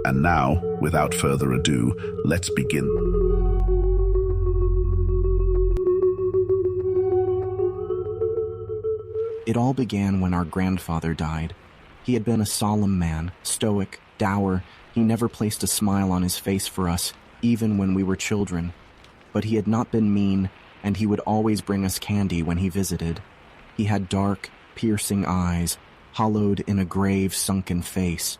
And now, without further ado, let's begin. It all began when our grandfather died. He had been a solemn man, stoic, dour. He never placed a smile on his face for us, even when we were children. But he had not been mean, and he would always bring us candy when he visited. He had dark, piercing eyes, hollowed in a grave, sunken face.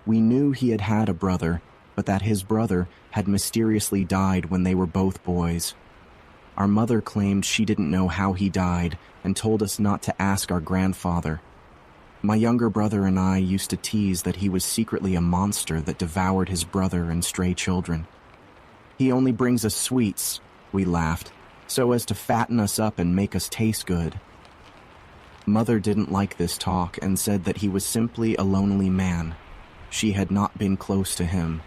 We knew he had had a brother, but that his brother had mysteriously died when they were both boys. Our mother claimed she didn't know how he died and told us not to ask our grandfather. My younger brother and I used to tease that he was secretly a monster that devoured his brother and stray children. "He only brings us sweets," we laughed, "so as to fatten us up and make us taste good." Mother didn't like this talk and said that he was simply a lonely man. She had not been close to him.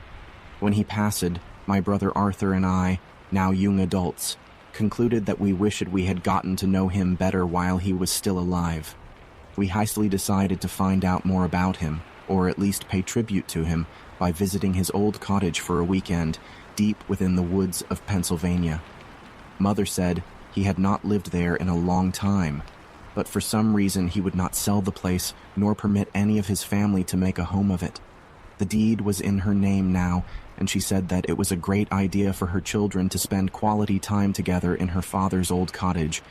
When he passed, my brother Arthur and I, now young adults, concluded that we wished we had gotten to know him better while he was still alive. We hastily decided to find out more about him, or at least pay tribute to him, by visiting his old cottage for a weekend, deep within the woods of Pennsylvania. Mother said he had not lived there in a long time, but for some reason he would not sell the place nor permit any of his family to make a home of it. The deed was in her name now, and she said that it was a great idea for her children to spend quality time together in her father's old cottage,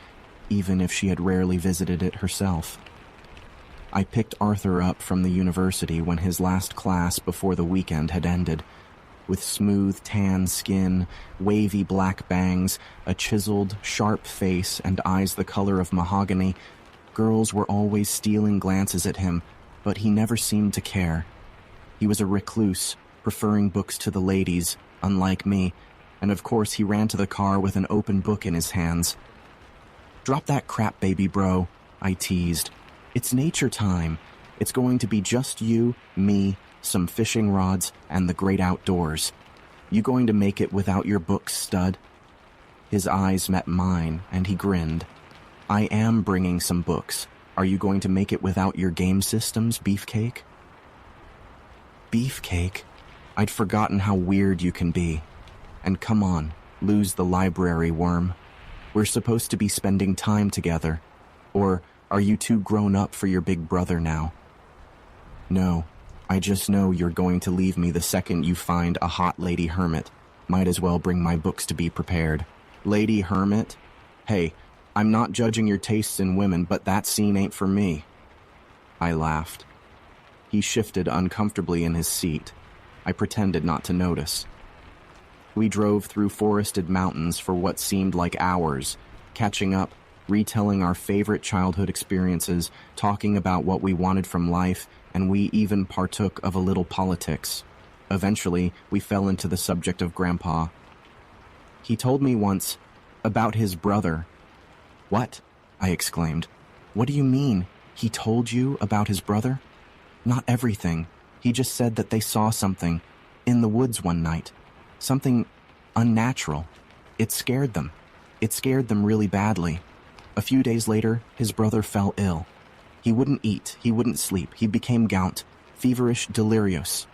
even if she had rarely visited it herself. I picked Arthur up from the university when his last class before the weekend had ended. With smooth tan skin, wavy black bangs, a chiseled, sharp face, and eyes the color of mahogany, girls were always stealing glances at him, but he never seemed to care. He was a recluse, preferring books to the ladies, unlike me, and of course he ran to the car with an open book in his hands. "Drop that crap, baby bro," I teased. "It's nature time. It's going to be just you, me, some fishing rods, and the great outdoors. You going to make it without your books, stud?" His eyes met mine, and he grinned. "I am bringing some books. Are you going to make it without your game systems, Beefcake?" Beefcake? I'd forgotten how weird you can be. And come on, lose the library, worm. We're supposed to be spending time together. Or are you too grown up for your big brother now? No, I just know you're going to leave me the second you find a hot lady hermit. Might as well bring my books to be prepared. Lady hermit? Hey, I'm not judging your tastes in women, but that scene ain't for me. I laughed. He shifted uncomfortably in his seat. I pretended not to notice. We drove through forested mountains for what seemed like hours, catching up, retelling our favorite childhood experiences, talking about what we wanted from life, and we even partook of a little politics. Eventually, we fell into the subject of Grandpa. He told me once about his brother. "What?" I exclaimed. "What do you mean? He told you about his brother?" "Not everything. He just said that they saw something in the woods one night. Something unnatural. It scared them. It scared them really badly. A few days later, his brother fell ill. He wouldn't eat. He wouldn't sleep. He became gaunt, feverish, delirious.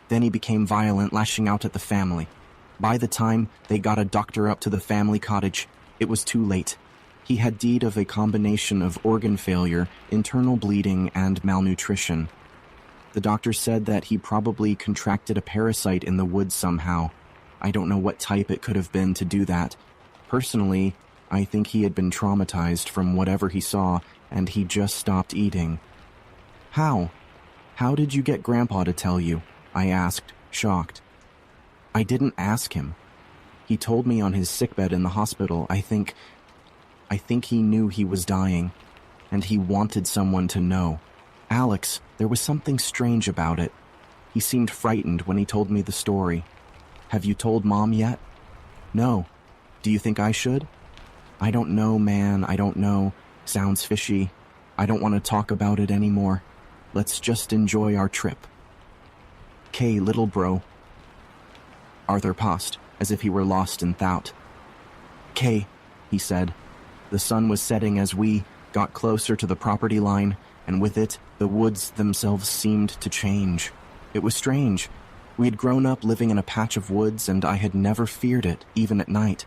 Then he became violent, lashing out at the family. By the time they got a doctor up to the family cottage, it was too late. He had died of a combination of organ failure, internal bleeding, and malnutrition. The doctor said that he probably contracted a parasite in the woods somehow. I don't know what type it could have been to do that. Personally, I think he had been traumatized from whatever he saw, and he just stopped eating." "How? How did you get Grandpa to tell you?" I asked, shocked. "I didn't ask him. He told me on his sickbed in the hospital. I think he knew he was dying, and he wanted someone to know. Alex, there was something strange about it. He seemed frightened when he told me the story. Have you told Mom yet?" "No. Do you think I should?" "I don't know, man, I don't know. Sounds fishy. I don't want to talk about it anymore. Let's just enjoy our trip." "'Kay, little bro." Arthur paused, as if he were lost in thought. "'Kay," he said. The sun was setting as we, got closer to the property line, and with it, the woods themselves seemed to change. It was strange. We had grown up living in a patch of woods, and I had never feared it, even at night.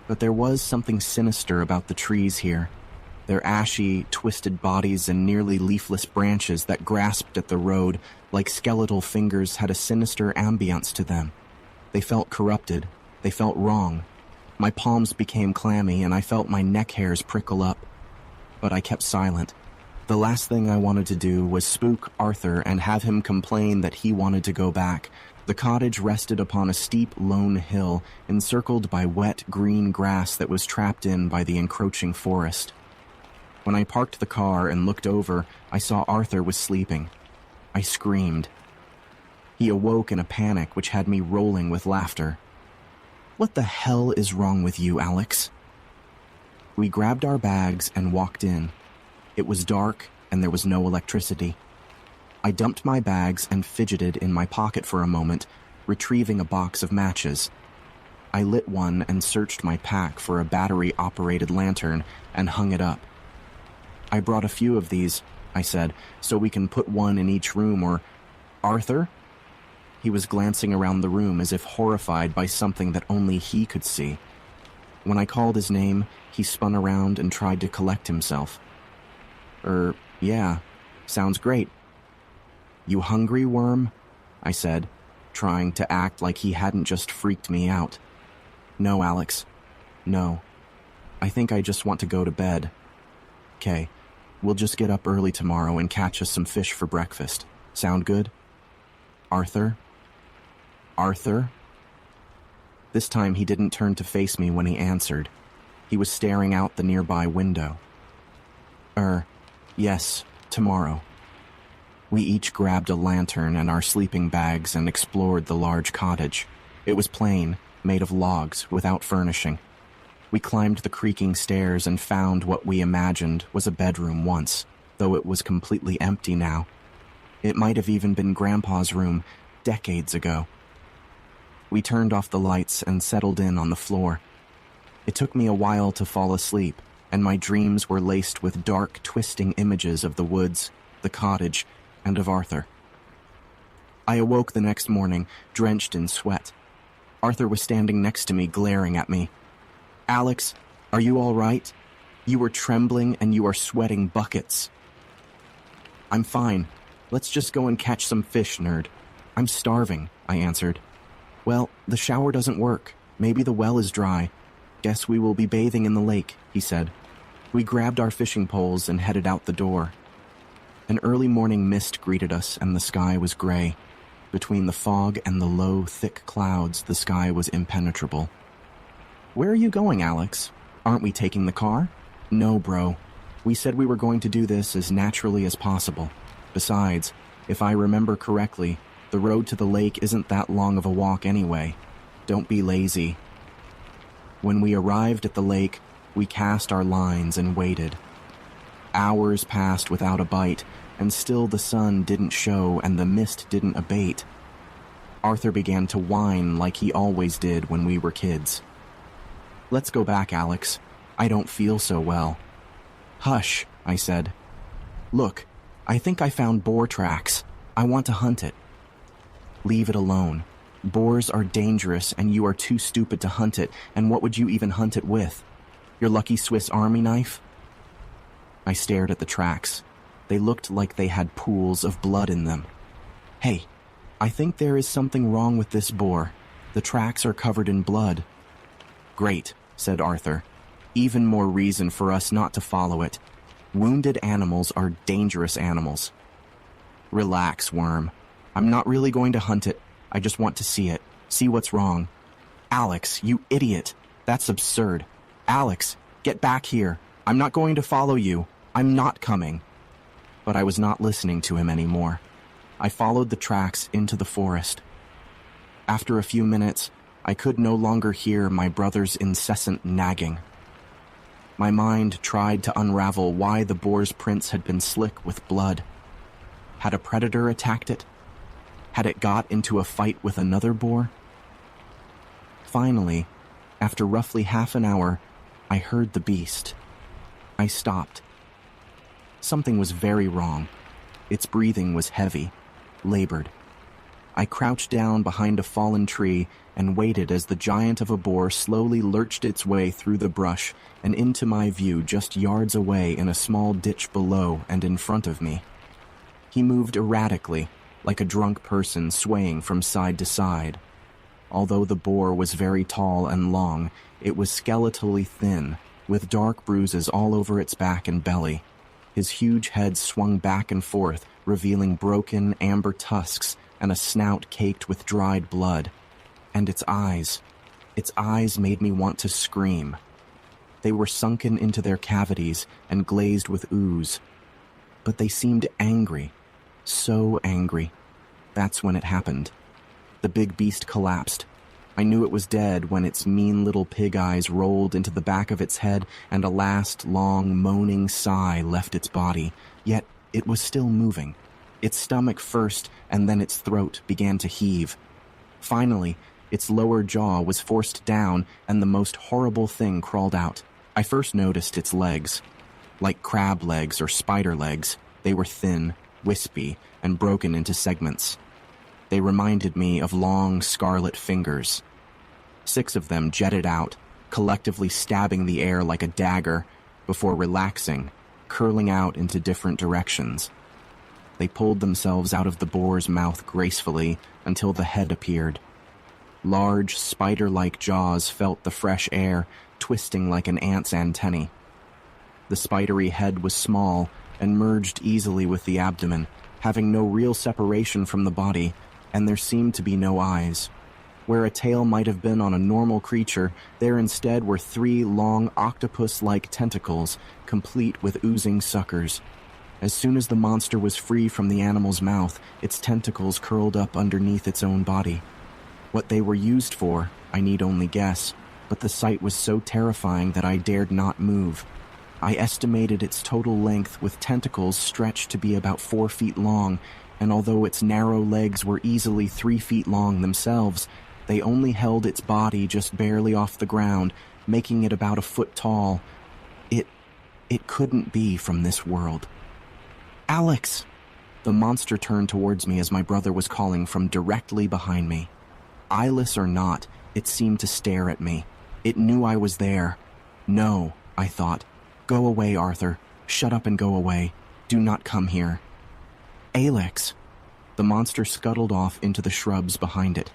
But there was something sinister about the trees here. Their ashy, twisted bodies and nearly leafless branches that grasped at the road like skeletal fingers had a sinister ambience to them. They felt corrupted. They felt wrong. My palms became clammy, and I felt my neck hairs prickle up. But I kept silent. The last thing I wanted to do was spook Arthur and have him complain that he wanted to go back. The cottage rested upon a steep, lone hill, encircled by wet, green grass that was trapped in by the encroaching forest. When I parked the car and looked over, I saw Arthur was sleeping. I screamed. He awoke in a panic which had me rolling with laughter. "What the hell is wrong with you, Alex?" We grabbed our bags and walked in. It was dark, and there was no electricity. I dumped my bags and fidgeted in my pocket for a moment, retrieving a box of matches. I lit one and searched my pack for a battery-operated lantern and hung it up. "I brought a few of these," I said, "so we can put one in each room or—" "Arthur?" He was glancing around the room as if horrified by something that only he could see. When I called his name, he spun around and tried to collect himself. Yeah, sounds great." "You hungry, worm?" I said, trying to act like he hadn't just freaked me out. "No, Alex. No. I think I just want to go to bed." "'Kay, we'll just get up early tomorrow and catch us some fish for breakfast. Sound good?" "Arthur? Arthur?" This time he didn't turn to face me when he answered. He was staring out the nearby window. Yes, tomorrow." We each grabbed a lantern and our sleeping bags and explored the large cottage. It was plain, made of logs, without furnishing. We climbed the creaking stairs and found what we imagined was a bedroom once, though it was completely empty now. It might have even been Grandpa's room, decades ago. We turned off the lights and settled in on the floor. It took me a while to fall asleep, and my dreams were laced with dark, twisting images of the woods, the cottage, and of Arthur. I awoke the next morning, drenched in sweat. Arthur was standing next to me, glaring at me. "Alex, are you all right? You are trembling and you are sweating buckets." "I'm fine. Let's just go and catch some fish, nerd." "I'm starving," I answered. "Well, the shower doesn't work. Maybe the well is dry. Guess we will be bathing in the lake," he said. We grabbed our fishing poles and headed out the door. An early morning mist greeted us, and the sky was gray. Between the fog and the low, thick clouds, the sky was impenetrable. "Where are you going, Alex? Aren't we taking the car?" "No, bro. We said we were going to do this as naturally as possible. Besides, if I remember correctly, the road to the lake isn't that long of a walk anyway. Don't be lazy." When we arrived at the lake, we cast our lines and waited. Hours passed without a bite, and still the sun didn't show and the mist didn't abate. Arthur began to whine like he always did when we were kids. "Let's go back, Alex. I don't feel so well." "Hush," I said. "Look, I think I found boar tracks. I want to hunt it." "Leave it alone. Boars are dangerous and you are too stupid to hunt it, and what would you even hunt it with? Your lucky Swiss Army knife?" I stared at the tracks. They looked like they had pools of blood in them. "Hey, I think there is something wrong with this boar. The tracks are covered in blood." "Great," said Arthur. "Even more reason for us not to follow it. Wounded animals are dangerous animals." "Relax, worm. I'm not really going to hunt it. I just want to see it. See what's wrong." "Alex, you idiot. That's absurd. Alex, get back here. I'm not going to follow you. I'm not coming." But I was not listening to him anymore. I followed the tracks into the forest. After a few minutes, I could no longer hear my brother's incessant nagging. My mind tried to unravel why the boar's prints had been slick with blood. Had a predator attacked it? Had it got into a fight with another boar? Finally, after roughly half an hour, I heard the beast. I stopped. Something was very wrong. Its breathing was heavy, labored. I crouched down behind a fallen tree and waited as the giant of a boar slowly lurched its way through the brush and into my view just yards away in a small ditch below and in front of me. He moved erratically, like a drunk person swaying from side to side. Although the boar was very tall and long, it was skeletally thin, with dark bruises all over its back and belly. His huge head swung back and forth, revealing broken amber tusks and a snout caked with dried blood. And its eyes made me want to scream. They were sunken into their cavities and glazed with ooze. But they seemed angry, so angry. That's when it happened. The big beast collapsed. I knew it was dead when its mean little pig eyes rolled into the back of its head and a last long moaning sigh left its body, yet it was still moving. Its stomach first, and then its throat began to heave. Finally, its lower jaw was forced down, and the most horrible thing crawled out. I first noticed its legs. Like crab legs or spider legs, they were thin, wispy, and broken into segments. They reminded me of long, scarlet fingers. 6 of them jetted out, collectively stabbing the air like a dagger, before relaxing, curling out into different directions. They pulled themselves out of the boar's mouth gracefully until the head appeared. Large, spider-like jaws felt the fresh air, twisting like an ant's antennae. The spidery head was small and merged easily with the abdomen, having no real separation from the body, and there seemed to be no eyes. Where a tail might have been on a normal creature, there instead were 3 long octopus-like tentacles, complete with oozing suckers. As soon as the monster was free from the animal's mouth, its tentacles curled up underneath its own body. What they were used for, I need only guess, but the sight was so terrifying that I dared not move. I estimated its total length with tentacles stretched to be about 4 feet long, and although its narrow legs were easily 3 feet long themselves, they only held its body just barely off the ground, making it about a foot tall. It couldn't be from this world. "Alex!" The monster turned towards me as my brother was calling from directly behind me. Eyeless or not, it seemed to stare at me. It knew I was there. No, I thought. Go away, Arthur. Shut up and go away. Do not come here. Alex! The monster scuttled off into the shrubs behind it.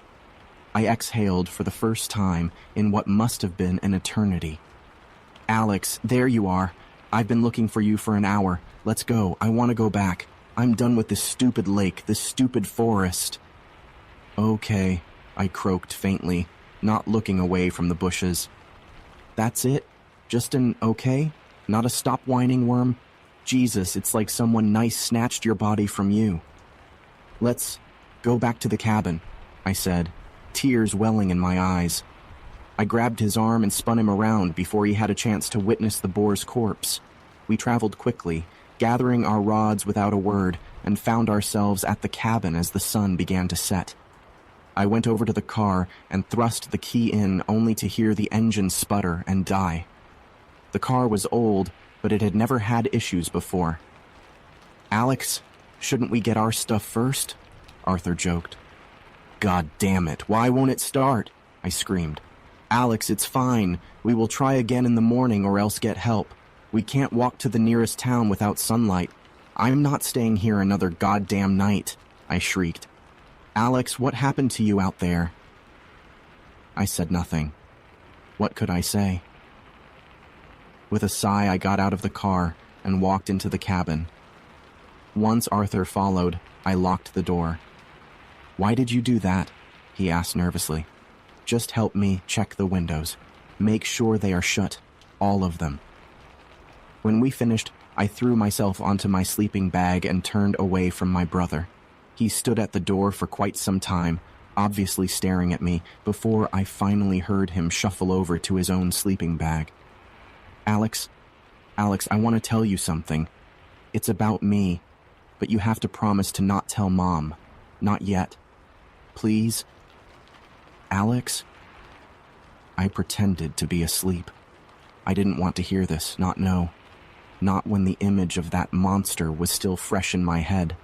I exhaled for the first time in what must have been an eternity. "Alex, there you are. I've been looking for you for an hour. Let's go. I want to go back. I'm done with this stupid lake, this stupid forest." "Okay," I croaked faintly, not looking away from the bushes. "That's it? Just an okay? Not a stop whining worm? Jesus, it's like someone nice snatched your body from you." "Let's go back to the cabin," I said, tears welling in my eyes. I grabbed his arm and spun him around before he had a chance to witness the boar's corpse. We traveled quickly, gathering our rods without a word, and found ourselves at the cabin as the sun began to set. I went over to the car and thrust the key in only to hear the engine sputter and die. The car was old, but it had never had issues before. "Alex, shouldn't we get our stuff first?" Arthur joked. "God damn it, why won't it start?" I screamed. "Alex, it's fine. We will try again in the morning or else get help. We can't walk to the nearest town without sunlight. I'm not staying here another goddamn night," I shrieked. "Alex, what happened to you out there?" I said nothing. What could I say? With a sigh, I got out of the car and walked into the cabin. Once Arthur followed, I locked the door. "Why did you do that?" he asked nervously. "Just help me check the windows. Make sure they are shut, all of them." When we finished, I threw myself onto my sleeping bag and turned away from my brother. He stood at the door for quite some time, obviously staring at me, before I finally heard him shuffle over to his own sleeping bag. Alex, I want to tell you something. It's about me, but you have to promise to not tell Mom. Not yet. Please? Alex?" I pretended to be asleep. I didn't want to hear this, not know. not when the image of that monster was still fresh in my head.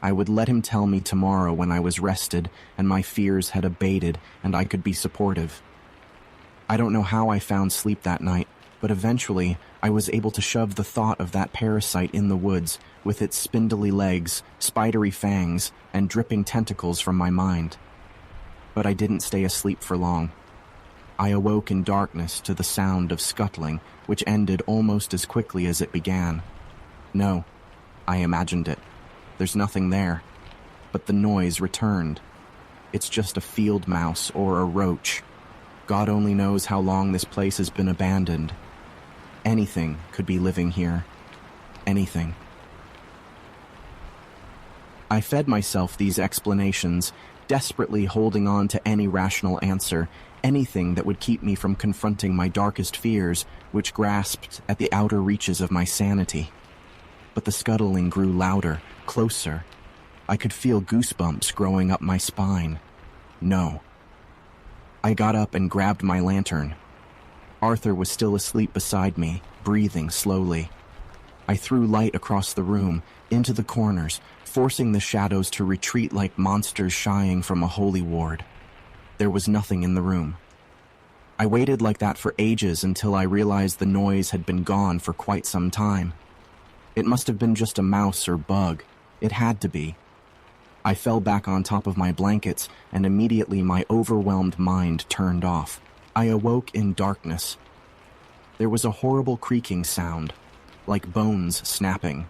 I would let him tell me tomorrow when I was rested and my fears had abated and I could be supportive. I don't know how I found sleep that night, but eventually I was able to shove the thought of that parasite in the woods with its spindly legs, spidery fangs, and dripping tentacles from my mind. But I didn't stay asleep for long. I awoke in darkness to the sound of scuttling, which ended almost as quickly as it began. No, I imagined it. There's nothing there. But the noise returned. It's just a field mouse or a roach. God only knows how long this place has been abandoned. Anything could be living here. Anything. I fed myself these explanations, desperately holding on to any rational answer, anything that would keep me from confronting my darkest fears, which grasped at the outer reaches of my sanity. But the scuttling grew louder, closer. I could feel goosebumps growing up my spine. No. I got up and grabbed my lantern. Arthur was still asleep beside me, breathing slowly. I threw light across the room, into the corners, forcing the shadows to retreat like monsters shying from a holy ward. There was nothing in the room. I waited like that for ages until I realized the noise had been gone for quite some time. It must have been just a mouse or bug. It had to be. I fell back on top of my blankets, and immediately my overwhelmed mind turned off. I awoke in darkness. There was a horrible creaking sound, like bones snapping.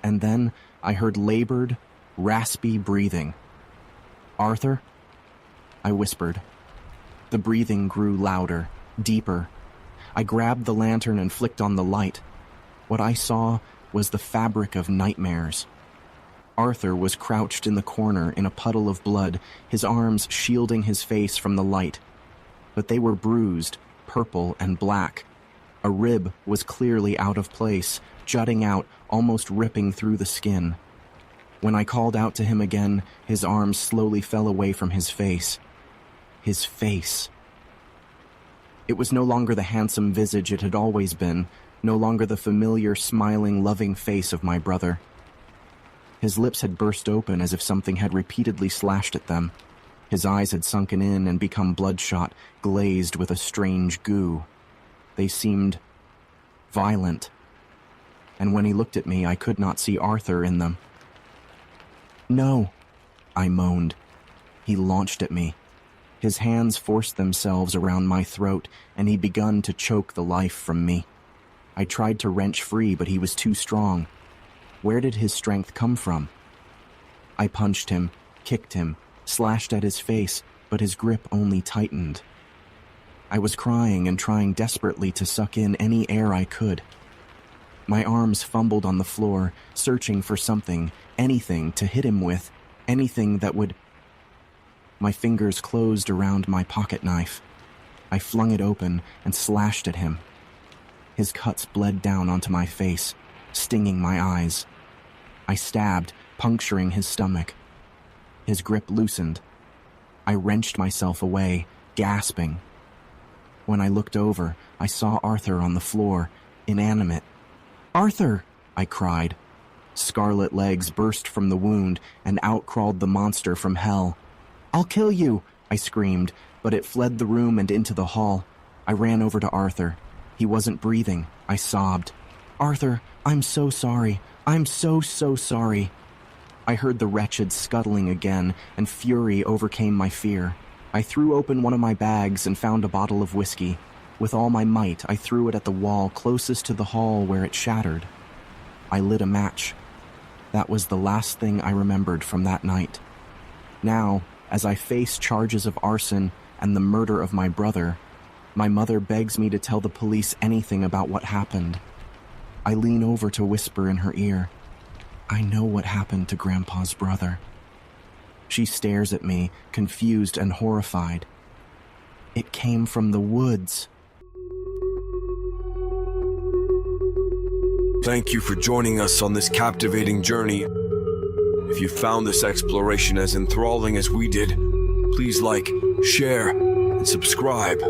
And then I heard labored, raspy breathing. "Arthur?" I whispered. The breathing grew louder, deeper. I grabbed the lantern and flicked on the light. What I saw was the fabric of nightmares. Arthur was crouched in the corner in a puddle of blood, his arms shielding his face from the light. But they were bruised, purple and black. A rib was clearly out of place, jutting out, almost ripping through the skin. When I called out to him again, his arms slowly fell away from his face. His face. It was no longer the handsome visage it had always been, no longer the familiar, smiling, loving face of my brother. His lips had burst open as if something had repeatedly slashed at them. His eyes had sunken in and become bloodshot, glazed with a strange goo. They seemed violent. And when he looked at me, I could not see Arthur in them. "No," I moaned. He launched at me. His hands forced themselves around my throat, and he begun to choke the life from me. I tried to wrench free, but he was too strong. Where did his strength come from? I punched him, kicked him, slashed at his face, but his grip only tightened. I was crying and trying desperately to suck in any air I could. My arms fumbled on the floor, searching for something, anything to hit him with, anything that would... My fingers closed around my pocket knife. I flung it open and slashed at him. His cuts bled down onto my face, stinging my eyes. I stabbed, puncturing his stomach. His grip loosened. I wrenched myself away, gasping. When I looked over, I saw Arthur on the floor, inanimate. "Arthur!" I cried. Scarlet legs burst from the wound, and out crawled the monster from hell. "I'll kill you!" I screamed, but it fled the room and into the hall. I ran over to Arthur. He wasn't breathing. I sobbed. "Arthur, I'm so sorry. I'm so sorry." I heard the wretched scuttling again, and fury overcame my fear. I threw open one of my bags and found a bottle of whiskey. With all my might, I threw it at the wall closest to the hall where it shattered. I lit a match. That was the last thing I remembered from that night. Now, as I face charges of arson and the murder of my brother, my mother begs me to tell the police anything about what happened. I lean over to whisper in her ear, "I know what happened to Grandpa's brother." She stares at me, confused and horrified. It came from the woods. Thank you for joining us on this captivating journey. If you found this exploration as enthralling as we did, please like, share, and subscribe.